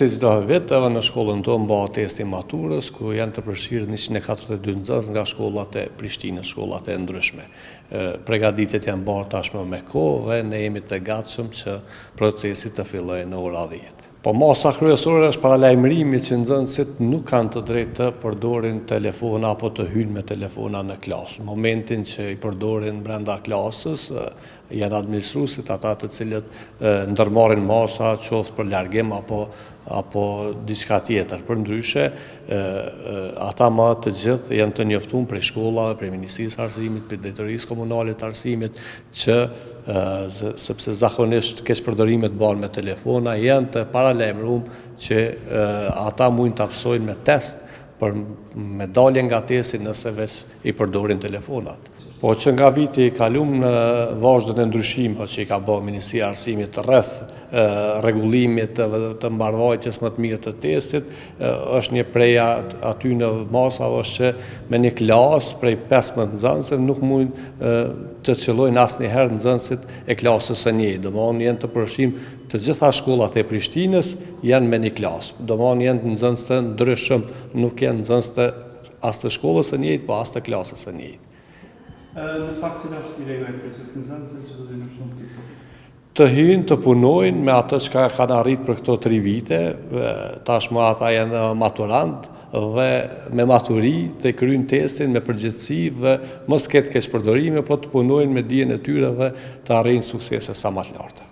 Si çdo vit, edhe në shkollën tonë bëhet testi maturës, ku janë të përfshirë 142 nxënës nga shkollat e Prishtinës, shkollat e ndryshme. Përgatitjet janë bërë tashmë me kohë dhe ne jemi të gatshëm që procesi të fillojë në ora 10. Po masa kryesore është paralajmërimi që nxënësit nuk kanë të drejtë të përdorin telefona apo të hyjnë me telefona në klasë. Në momentin që i përdorin brenda klasës, janë administruesit ata të cilët ndërmarrin masa, qoftë për largim apo diçka tjetër. Përndryshe, ata më të gjithë janë të njoftuar prej shkollave, prej Ministrisë së Arsimit, prej Drejtorisë Komunale të Arsimit, që sepse zakonisht keq përdorimet bëhen me telefona, janë të paralajmëruar që ata mund të absojnë me test për me dalje nga testi nëse veç i përdorin telefonat. Po që nga viti i kaluar në vazhdon e ndryshimeve që i ka bërë Ministria e Arsimit rreth rregullimit të mbarvajtjes më të mirë të testit, është një prej aty në masave është që me një klasë prej 15 nxënësve nuk mund të qëllojnë asnjëherë nxënësit e klasës së njëjtë. Domthonë janë të përfshirë të gjitha shkollat e Prishtinës janë me një klasë. Domthonë janë nxënës të ndryshëm, nuk janë nxënës të as të shkollës së njëjtë, po as të klasës së njëjtë. Në fakt cila është ideja për gjithë nxënësit që do të jenë shumë të të hyjnë të punojnë me atë që kanë arritur për këto 3 vite, tashmë ata janë maturant dhe me maturi të kryjnë testin me përgjithësi dhe mos ketë keq përdorime, po të punojnë me dijen e tyre dhe të arrijnë suksese sa më të larta.